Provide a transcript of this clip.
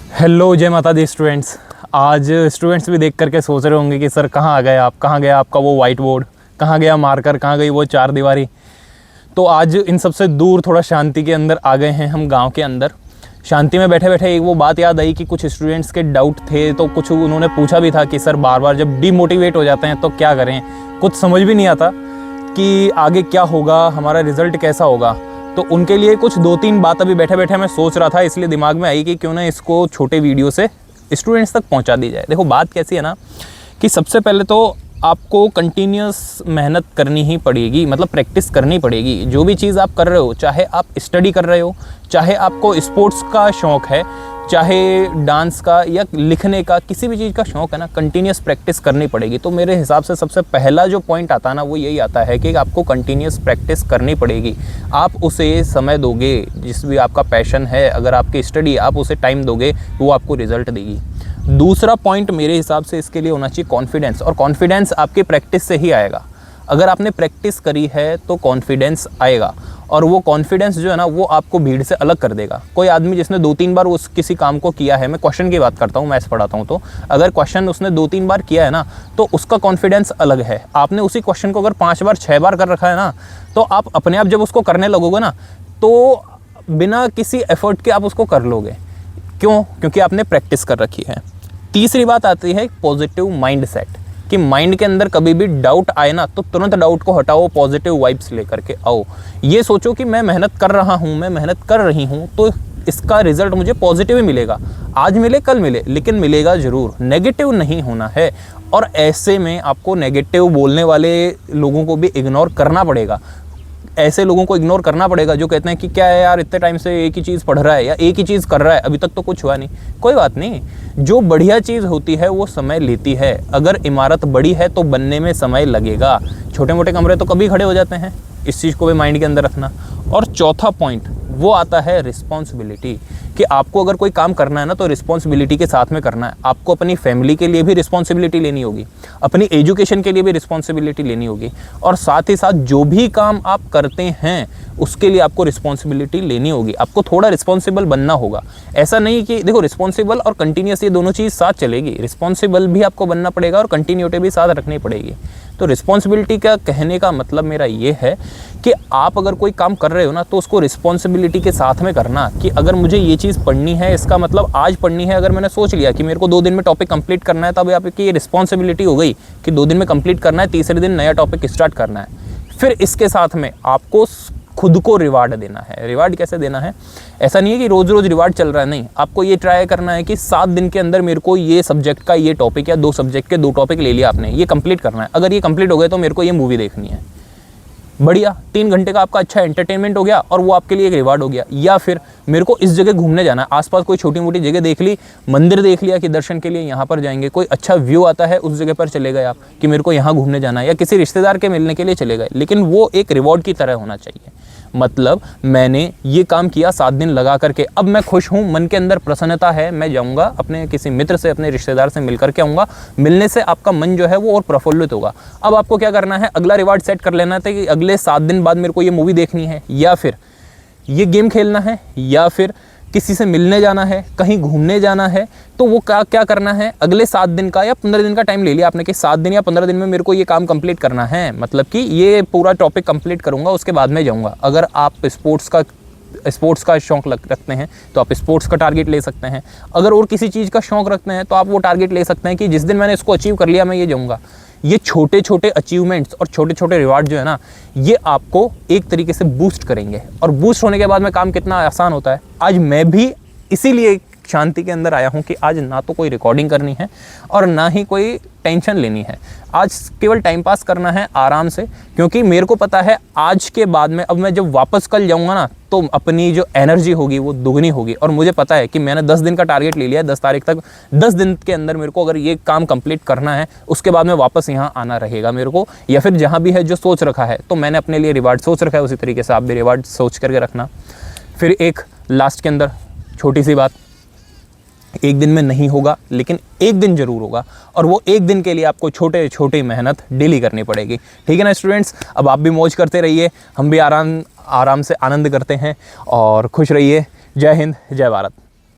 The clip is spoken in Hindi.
हेलो, जय माता दी स्टूडेंट्स। आज स्टूडेंट्स भी देख करके सोच रहे होंगे कि सर कहाँ आ गए आप, कहाँ गया आपका वो वाइट बोर्ड, कहाँ गया मार्कर, कहाँ गई वो चार दीवारी। तो आज इन सबसे दूर थोड़ा शांति के अंदर आ गए हैं हम गांव के अंदर। शांति में बैठे बैठे एक वो बात याद आई कि कुछ स्टूडेंट्स के डाउट थे, तो कुछ उन्होंने पूछा भी था कि सर बार बार जब डीमोटिवेट हो जाते हैं तो क्या करें, कुछ समझ भी नहीं आता कि आगे क्या होगा, हमारा रिज़ल्ट कैसा होगा। तो उनके लिए कुछ दो तीन बात अभी बैठे बैठे मैं सोच रहा था, इसलिए दिमाग में आई कि क्यों ना इसको छोटे वीडियो से स्टूडेंट्स तक पहुंचा दी जाए। देखो बात कैसी है ना कि सबसे पहले तो आपको कंटिन्यूस मेहनत करनी ही पड़ेगी, मतलब प्रैक्टिस करनी पड़ेगी। जो भी चीज़ आप कर रहे हो, चाहे आप स्टडी कर रहे हो, चाहे आपको स्पोर्ट्स का शौक़ है, चाहे डांस का या लिखने का, किसी भी चीज़ का शौक़ है ना, कंटिन्यूस प्रैक्टिस करनी पड़ेगी। तो मेरे हिसाब से सबसे पहला जो पॉइंट आता है ना वो यही आता है कि आपको कंटिन्यूस प्रैक्टिस करनी पड़ेगी। आप उसे समय दोगे, जिस भी आपका पैशन है, अगर आपकी स्टडी आप उसे टाइम दोगे तो वो आपको रिजल्ट देगी। दूसरा पॉइंट मेरे हिसाब से इसके लिए होना चाहिए कॉन्फिडेंस, और कॉन्फिडेंस आपके प्रैक्टिस से ही आएगा। अगर आपने प्रैक्टिस करी है तो कॉन्फिडेंस आएगा, और वो कॉन्फिडेंस जो है ना वो आपको भीड़ से अलग कर देगा। कोई आदमी जिसने 2-3 बार उस किसी काम को किया है, मैं क्वेश्चन की बात करता हूँ, मैथ्स पढ़ाता हूँ, तो अगर क्वेश्चन उसने 2-3 बार किया है ना तो उसका कॉन्फिडेंस अलग है। आपने उसी क्वेश्चन को अगर 5 बार 6 बार कर रखा है ना, तो आप अपने आप जब उसको करने लगोगे ना तो बिना किसी एफर्ट के आप उसको कर लोगे। क्यों? क्योंकि आपने प्रैक्टिस कर रखी है। तीसरी बात आती है पॉजिटिव माइंड सेट, कि माइंड के अंदर कभी भी डाउट आए ना तो तुरंत डाउट को हटाओ, पॉजिटिव वाइब्स लेकर के आओ। ये सोचो कि मैं मेहनत कर रहा हूँ, मैं मेहनत कर रही हूँ, तो इसका रिजल्ट मुझे पॉजिटिव ही मिलेगा। आज मिले कल मिले, लेकिन मिलेगा ज़रूर। नेगेटिव नहीं होना है, और ऐसे में आपको नेगेटिव बोलने वाले लोगों को भी इग्नोर करना पड़ेगा। ऐसे लोगों को इग्नोर करना पड़ेगा जो कहते हैं कि क्या है यार, इतने टाइम से एक ही चीज़ पढ़ रहा है या एक ही चीज़ कर रहा है, अभी तक तो कुछ हुआ नहीं। कोई बात नहीं, जो बढ़िया चीज़ होती है वो समय लेती है। अगर इमारत बड़ी है तो बनने में समय लगेगा, छोटे मोटे कमरे तो कभी खड़े हो जाते हैं। इस चीज़ को भी माइंड के अंदर रखना। और चौथा पॉइंट वो आता है रिस्पॉन्सिबिलिटी, कि आपको अगर कोई काम करना है ना तो रिस्पॉन्सिबिलिटी के साथ में करना है। आपको अपनी फैमिली के लिए भी रिस्पॉन्सिबिलिटी लेनी होगी, अपनी एजुकेशन के लिए भी रिस्पॉन्सिबिलिटी लेनी होगी, और साथ ही साथ जो भी काम आप करते हैं उसके लिए आपको रिस्पॉन्सिबिलिटी लेनी होगी। आपको थोड़ा रिस्पॉन्सिबल बनना होगा। ऐसा नहीं कि देखो, रिस्पॉन्सिबल और कंटिन्यूस ये दोनों चीज़ साथ चलेगी। रिस्पॉन्सिबल भी आपको बनना पड़ेगा और कंटिन्यूटी भी साथ रखनी पड़ेगी। तो रिस्पॉन्सिबिलिटी का कहने का मतलब मेरा ये है कि आप अगर कोई काम कर रहे हो ना तो उसको रिस्पॉन्सिबिलिटी के साथ में करना, कि अगर मुझे ये चीज़ पढ़नी है, इसका मतलब आज पढ़नी है। अगर मैंने सोच लिया कि मेरे को 2 दिन में टॉपिक कंप्लीट करना है, तब आपकी ये रिस्पॉन्सिबिलिटी हो गई कि 2 दिन में कंप्लीट करना है, तीसरे दिन नया टॉपिक स्टार्ट करना है। फिर इसके साथ में आपको खुद को रिवार्ड देना है। रिवार्ड कैसे देना है? ऐसा नहीं है कि रोज़ रोज़ रिवार्ड चल रहा है, नहीं। आपको ये ट्राई करना है कि 7 दिन के अंदर मेरे को ये सब्जेक्ट का ये टॉपिक या 2 सब्जेक्ट के 2 टॉपिक ले लिया आपने, ये कंप्लीट करना है। अगर ये कंप्लीट हो गए तो मेरे को ये मूवी देखनी है। बढ़िया, 3 घंटे का आपका अच्छा एंटरटेनमेंट हो गया और वो आपके लिए एक रिवार्ड हो गया। या फिर मेरे को इस जगह घूमने जाना है, आसपास कोई छोटी मोटी जगह देख ली, मंदिर देख लिया कि दर्शन के लिए यहाँ पर जाएंगे, कोई अच्छा व्यू आता है उस जगह पर चले गए आप कि मेरे को यहाँ घूमने जाना है, या किसी रिश्तेदार के मिलने के लिए चले गए, लेकिन वो एक रिवॉर्ड की तरह होना चाहिए। मतलब मैंने ये काम किया 7 दिन लगा करके, अब मैं खुश हूँ, मन के अंदर प्रसन्नता है, मैं जाऊँगा अपने किसी मित्र से, अपने रिश्तेदार से मिल करके आऊँगा। मिलने से आपका मन जो है वो और प्रफुल्लित होगा। अब आपको क्या करना है, अगला रिवार्ड सेट कर लेना था कि अगले 7 दिन बाद मेरे को ये मूवी देखनी है, या फिर ये गेम खेलना है, या फिर किसी से मिलने जाना है, कहीं घूमने जाना है। तो वो क्या करना है, अगले 7 दिन का या 15 दिन का टाइम ले लिया आपने कि 7 दिन या 15 दिन में मेरे को ये काम कंप्लीट करना है, मतलब कि ये पूरा टॉपिक कंप्लीट करूँगा, उसके बाद में जाऊँगा। अगर आप स्पोर्ट्स का शौक़ रखते हैं तो आप स्पोर्ट्स का टारगेट ले सकते हैं। अगर और किसी चीज़ का शौक़ रखते हैं तो आप वो टारगेट ले सकते हैं कि जिस दिन मैंने इसको अचीव कर लिया मैं ये जाऊँगा। ये छोटे छोटे अचीवमेंट्स और छोटे छोटे रिवार्ड जो है ना, ये आपको एक तरीके से बूस्ट करेंगे, और बूस्ट होने के बाद में काम कितना आसान होता है। आज मैं भी इसीलिए शांति के अंदर आया हूँ कि आज ना तो कोई रिकॉर्डिंग करनी है और ना ही कोई टेंशन लेनी है। आज केवल टाइम पास करना है आराम से, क्योंकि मेरे को पता है आज के बाद में, अब मैं जब वापस कल जाऊँगा ना तो अपनी जो एनर्जी होगी वो दुगनी होगी। और मुझे पता है कि मैंने 10 दिन का टारगेट ले लिया है, 10 तारीख तक, 10 दिन के अंदर मेरे को अगर ये काम कंप्लीट करना है, उसके बाद में वापस यहाँ आना रहेगा मेरे को, या फिर जहाँ भी है जो सोच रखा है, तो मैंने अपने लिए रिवार्ड सोच रखा है, उसी तरीके से आप भी रिवार्ड सोच करके रखना। फिर एक लास्ट के अंदर छोटी सी बात, एक दिन में नहीं होगा लेकिन एक दिन जरूर होगा, और वो एक दिन के लिए आपको छोटे छोटे मेहनत डेली करनी पड़ेगी। ठीक है ना स्टूडेंट्स? अब आप भी मौज करते रहिए, हम भी आराम से आनंद करते हैं, और खुश रहिए। जय हिंद, जय भारत।